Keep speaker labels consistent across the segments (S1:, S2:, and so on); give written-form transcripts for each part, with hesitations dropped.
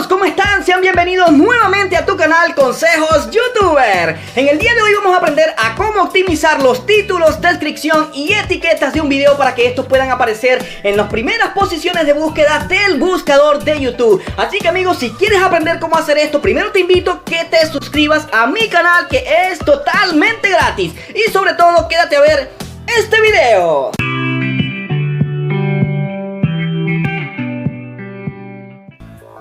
S1: amigos, ¿cómo están? Sean bienvenidos nuevamente a tu canal Consejos YouTuber. En el día de hoy vamos a aprender a cómo optimizar los títulos, descripción y etiquetas de un video para que estos puedan aparecer en las primeras posiciones de búsqueda del buscador de YouTube. Así que amigos, si quieres aprender cómo hacer esto, primero te invito a que te suscribas a mi canal, que es totalmente gratis. Y sobre todo, quédate a ver este video.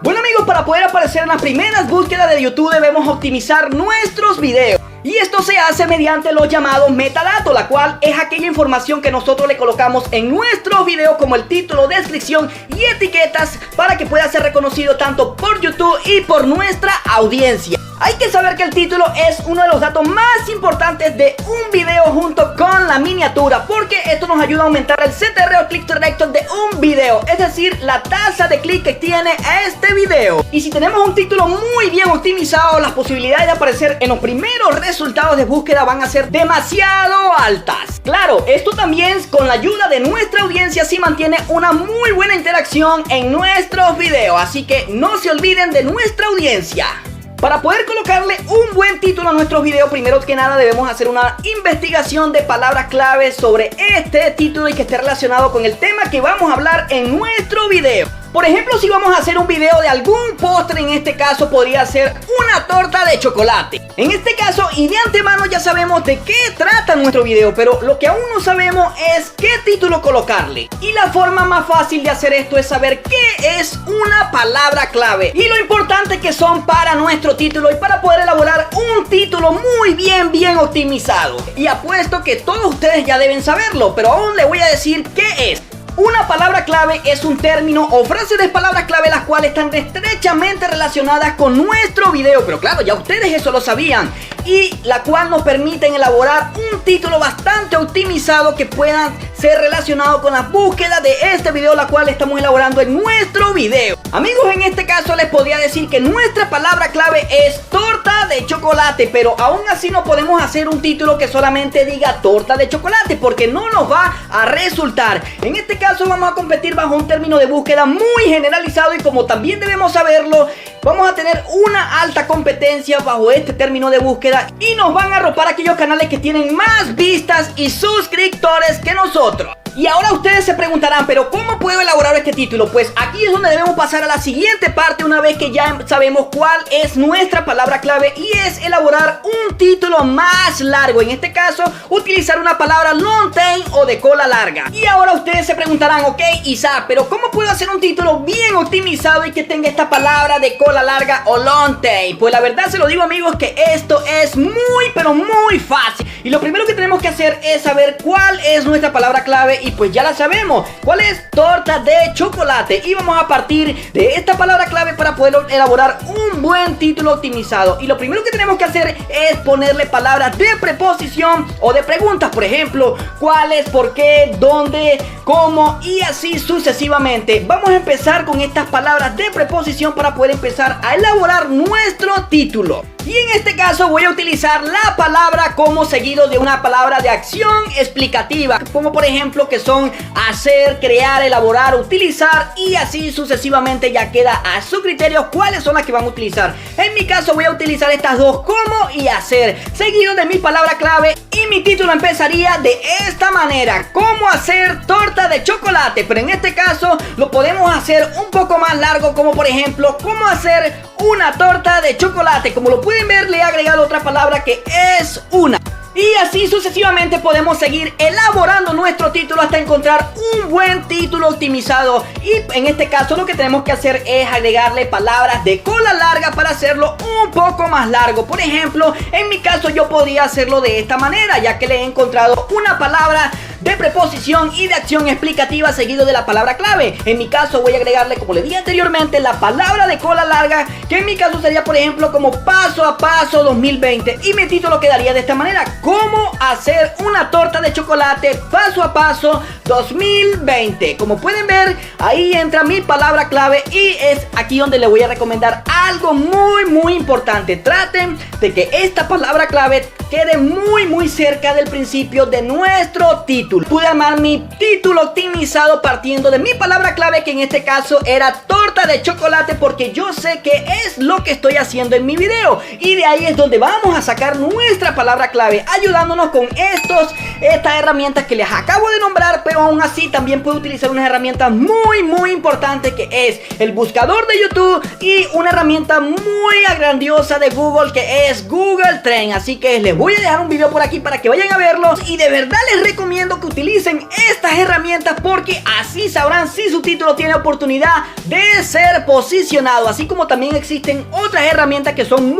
S1: Bueno amigos, para poder aparecer en las primeras búsquedas de YouTube debemos optimizar nuestros videos. Y esto se hace mediante los llamados metadatos, la cual es aquella información que nosotros le colocamos en nuestros videos como el título, descripción y etiquetas para que pueda ser reconocido tanto por YouTube y por nuestra audiencia. Hay que saber que el título es uno de los datos más importantes de un video junto con la miniatura, porque esto nos ayuda a aumentar el CTR o click through rate de un video, es decir, la tasa de clic que tiene este video. Y si tenemos un título muy bien optimizado, las posibilidades de aparecer en los primeros resultados de búsqueda van a ser demasiado altas. Claro, esto también con la ayuda de nuestra audiencia si mantiene una muy buena interacción en nuestros videos, así que no se olviden de nuestra audiencia. Para poder colocarle un buen título a nuestros videos, primero que nada debemos hacer una investigación de palabras clave sobre este título y que esté relacionado con el tema que vamos a hablar en nuestro video. Por ejemplo, si vamos a hacer un video de algún postre, en este caso podría ser una torta de chocolate. En este caso, y de antemano ya sabemos de qué trata nuestro video, pero lo que aún no sabemos es qué título colocarle. Y la forma más fácil de hacer esto es saber qué es una palabra clave y lo importante que son para nuestro título y para poder elaborar un título muy bien optimizado. Y apuesto que todos ustedes ya deben saberlo, pero aún les voy a decir qué es. Una palabra clave es un término o frase de palabras clave las cuales están estrechamente relacionadas con nuestro video, pero claro, ya ustedes eso lo sabían, y la cual nos permiten elaborar un título bastante optimizado que puedan ser relacionado con la búsqueda de este video, la cual estamos elaborando en nuestro video. Amigos, en este caso les podría decir que nuestra palabra clave es torta de chocolate, pero aún así no podemos hacer un título que solamente diga torta de chocolate porque no nos va a resultar. En este caso vamos a competir bajo un término de búsqueda muy generalizado y como también debemos saberlo, vamos a tener una alta competencia bajo este término de búsqueda y nos van a arropar aquellos canales que tienen más vistas y suscriptores que nosotros. Y ahora ustedes se preguntarán, pero ¿cómo puedo elaborar este título? Pues aquí es donde debemos pasar a la siguiente parte una vez que ya sabemos cuál es nuestra palabra clave, y es elaborar un título más largo. En este caso, utilizar una palabra long tail o de cola larga. Y ahora ustedes se preguntarán, ok, Isaac, pero ¿cómo puedo hacer un título bien optimizado y que tenga esta palabra de cola larga o long tail? Pues la verdad se lo digo amigos que esto es muy pero muy fácil. Y lo primero que tenemos que hacer es saber cuál es nuestra palabra clave. Y pues ya la sabemos, ¿cuál es? Torta de chocolate. Y vamos a partir de esta palabra clave para poder elaborar un buen título optimizado. Y lo primero que tenemos que hacer es ponerle palabras de preposición o de preguntas. Por ejemplo, ¿cuáles? ¿Por qué? ¿Dónde? ¿Cómo? Y así sucesivamente. Vamos a empezar con estas palabras de preposición para poder empezar a elaborar nuestro título. Y en este caso voy a utilizar la palabra como seguido de una palabra de acción explicativa, como por ejemplo que son hacer, crear, elaborar, utilizar y así sucesivamente. Ya queda a su criterio cuáles son las que van a utilizar. En mi caso voy a utilizar estas dos, como y hacer, seguido de mi palabra clave, y mi título empezaría de esta manera: cómo hacer torta de chocolate. Pero en este caso lo podemos hacer un poco más largo, como por ejemplo cómo hacer una torta de chocolate. Como lo pueden ver, le he agregado otra palabra que es una. Y así sucesivamente podemos seguir elaborando nuestro título hasta encontrar un buen título optimizado. Y en este caso lo que tenemos que hacer es agregarle palabras de cola larga para hacerlo un poco más largo. Por ejemplo, en mi caso yo podría hacerlo de esta manera, ya que le he encontrado una palabra de preposición y de acción explicativa seguido de la palabra clave. En mi caso voy a agregarle, como le dije anteriormente, la palabra de cola larga, que en mi caso sería por ejemplo como paso a paso 2020, y mi título quedaría de esta manera: cómo hacer una torta de chocolate paso a paso 2020. Como pueden ver, ahí entra mi palabra clave y es aquí donde le voy a recomendar algo muy importante. Traten de que esta palabra clave quede muy cerca del principio de nuestro título. título. Pude armar mi título optimizado partiendo de mi palabra clave, que en este caso era torta de chocolate, porque yo sé que es lo que estoy haciendo en mi video. Y de ahí es donde vamos a sacar nuestra palabra clave, ayudándonos con estas herramientas que les acabo de nombrar. Pero aún así también puedo utilizar unas herramientas muy importantes, que es el buscador de YouTube y una herramienta muy grandiosa de Google, que es Google Trend. Así que les voy a dejar un video por aquí para que vayan a verlos, y de verdad les recomiendo que utilicen estas herramientas, porque así sabrán si su título tiene oportunidad de ser posicionado. Así como también existen otras herramientas que son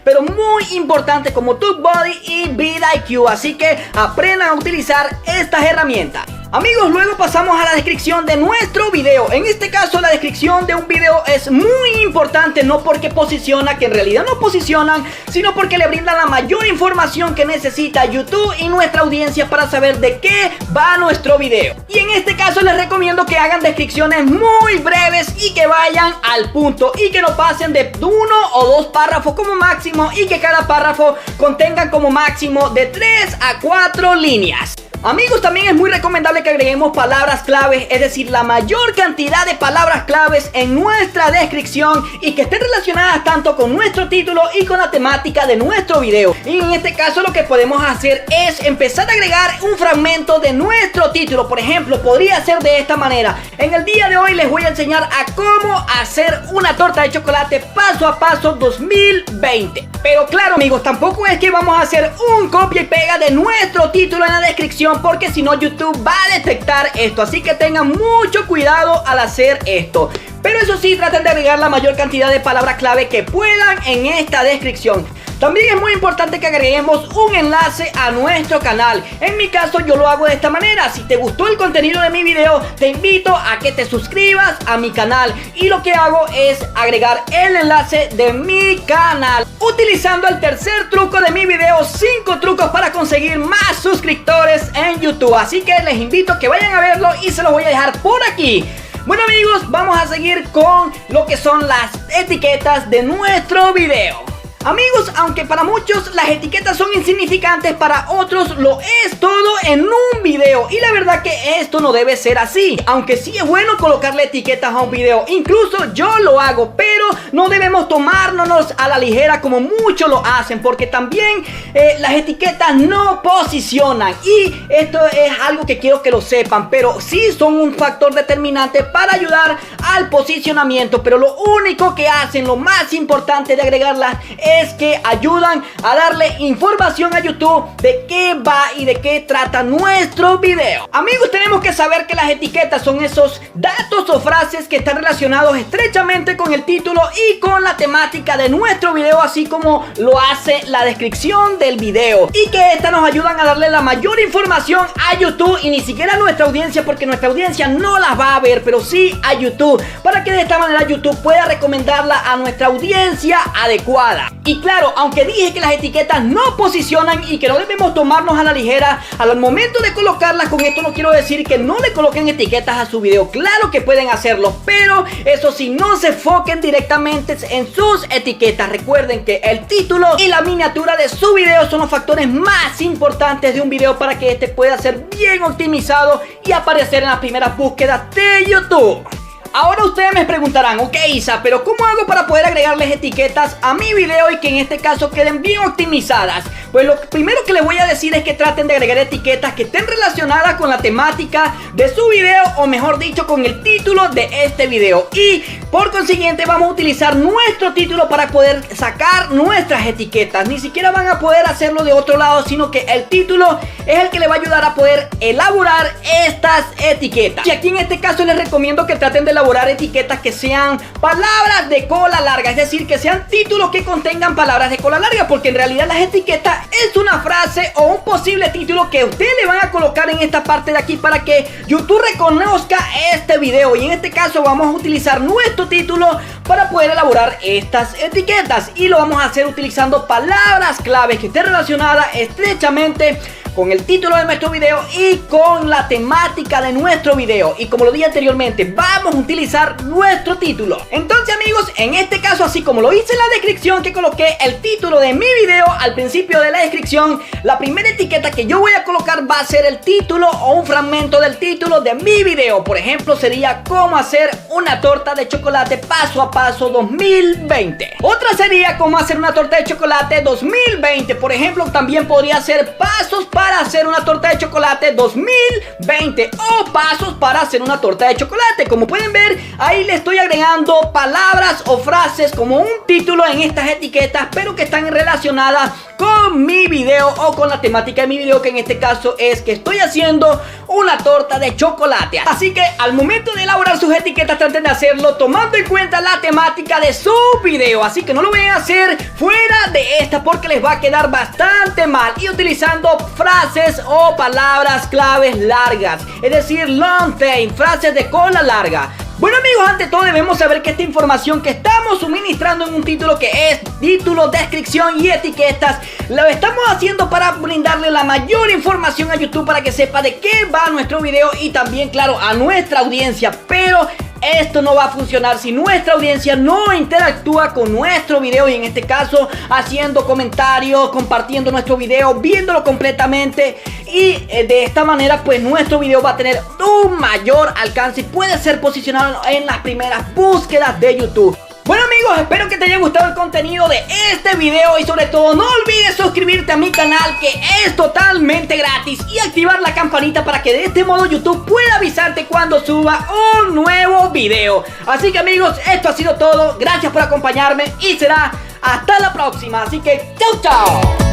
S1: pero muy importantes, como TubeBuddy y vidIQ. Así que aprendan a utilizar estas herramientas. Amigos, luego pasamos a la descripción de nuestro video. En este caso, la descripción de un video es muy importante, no porque posiciona, que en realidad no posicionan, sino porque le brindan la mayor información que necesita YouTube y nuestra audiencia para saber de qué va nuestro video. Y en este caso les recomiendo que hagan descripciones muy breves y que vayan al punto, y que no pasen de 1 o 2 párrafos como máximo, y que cada párrafo contenga como máximo de 3 a 4 líneas. Amigos, también es muy recomendable que agreguemos palabras claves, es decir, la mayor cantidad de palabras claves en nuestra descripción, y que estén relacionadas tanto con nuestro título y con la temática de nuestro video. Y en este caso lo que podemos hacer es empezar a agregar un fragmento de nuestro título. Por ejemplo, podría ser de esta manera: en el día de hoy les voy a enseñar a cómo hacer una torta de chocolate paso a paso 2020. Pero claro, amigos, tampoco es que vamos a hacer un copia y pega de nuestro título en la descripción, porque si no YouTube va a detectar esto. Así que tengan mucho cuidado al hacer esto. Pero eso sí, traten de agregar la mayor cantidad de palabras clave que puedan en esta descripción. También es muy importante que agreguemos un enlace a nuestro canal. En mi caso yo lo hago de esta manera: si te gustó el contenido de mi video, te invito a que te suscribas a mi canal. Y lo que hago es agregar el enlace de mi canal, utilizando el tercer truco de mi video: 5 trucos para conseguir más suscriptores en YouTube. Así que les invito a que vayan a verlo, y se los voy a dejar por aquí. Bueno amigos, vamos a seguir con lo que son las etiquetas de nuestro video. Amigos, aunque para muchos las etiquetas son insignificantes, para otros lo es todo en un video. Y la verdad que esto no debe ser así. Aunque sí es bueno colocarle etiquetas a un video, incluso yo lo hago, pero no debemos tomárnoslos a la ligera como muchos lo hacen, porque también las etiquetas no posicionan. Y esto es algo que quiero que lo sepan, pero sí son un factor determinante para ayudar al posicionamiento. Pero lo único que hacen, lo más importante de agregarlas, es que ayudan a darle información a YouTube de qué va y de qué trata nuestro video. Amigos, tenemos que saber que las etiquetas son esos datos o frases que están relacionados estrechamente con el título y con la temática de nuestro video, así como lo hace la descripción del video, y que estas nos ayudan a darle la mayor información a YouTube, y ni siquiera a nuestra audiencia, porque nuestra audiencia no las va a ver, pero sí a YouTube, para que de esta manera YouTube pueda recomendarla a nuestra audiencia adecuada. Y claro, aunque dije que las etiquetas no posicionan y que no debemos tomarnos a la ligera al momento de colocarlas, con esto no quiero decir que no le coloquen etiquetas a su video. Claro que pueden hacerlo, pero eso sí, no se enfoquen directamente en sus etiquetas. Recuerden que el título y la miniatura de su video son los factores más importantes de un video para que este pueda ser bien optimizado y aparecer en las primeras búsquedas de YouTube. Ahora ustedes me preguntarán: ok Isa, pero ¿cómo hago para poder agregarles etiquetas a mi video y que en este caso queden bien optimizadas? Pues lo primero que les voy a decir es que traten de agregar etiquetas que estén relacionadas con la temática de su video, o mejor dicho, con el título de este video. Y por consiguiente vamos a utilizar nuestro título para poder sacar nuestras etiquetas. Ni siquiera van a poder hacerlo de otro lado, sino que el título es el que le va a ayudar a poder elaborar estas etiquetas. Y aquí en este caso les recomiendo que traten de elaborar etiquetas que sean palabras de cola larga, es decir, que sean títulos que contengan palabras de cola larga, porque en realidad las etiquetas es una frase o un posible título que ustedes le van a colocar en esta parte de aquí para que YouTube reconozca este video. Y en este caso vamos a utilizar nuestro título para poder elaborar estas etiquetas, y lo vamos a hacer utilizando palabras claves que estén relacionadas estrechamente con el título de nuestro video y con la temática de nuestro video. Y como lo dije anteriormente, vamos a utilizar nuestro título. Entonces amigos, en este caso, así como lo hice en la descripción, que coloqué el título de mi video al principio de la descripción, la primera etiqueta que yo voy a colocar va a ser el título o un fragmento del título de mi video. Por ejemplo, sería cómo hacer una torta de chocolate paso a paso 2020. Otra sería cómo hacer una torta de chocolate 2020. Por ejemplo, también podría ser pasos para hacer una torta de chocolate 2020 o pasos para hacer una torta de chocolate. Como pueden ver, ahí le estoy agregando palabras o frases como un título en estas etiquetas, pero que están relacionadas con mi video o con la temática de mi video, que en este caso es que estoy haciendo una torta de chocolate. Así que al momento de elaborar sus etiquetas, traten de hacerlo tomando en cuenta la temática de su video. Así que no lo vayan a hacer fuera de esta, porque les va a quedar bastante mal, y utilizando frases o palabras claves largas, es decir, long tail, frases de cola larga. Bueno amigos, ante todo debemos saber que esta información que estamos suministrando en un título, que es título, descripción y etiquetas, lo estamos haciendo para brindarle la mayor información a YouTube para que sepa de qué va nuestro video, y también, claro, a nuestra audiencia. Pero esto no va a funcionar si nuestra audiencia no interactúa con nuestro video, y en este caso haciendo comentarios, compartiendo nuestro video, viéndolo completamente, y de esta manera pues nuestro video va a tener un mayor alcance y puede ser posicionado en las primeras búsquedas de YouTube. Bueno amigos, espero que te haya gustado el contenido de este video, y sobre todo no olvides suscribirte a mi canal, que es totalmente gratis, y activar la campanita para que de este modo YouTube pueda avisarte cuando suba un nuevo video. Así que amigos, esto ha sido todo, gracias por acompañarme y será hasta la próxima, así que chau chau.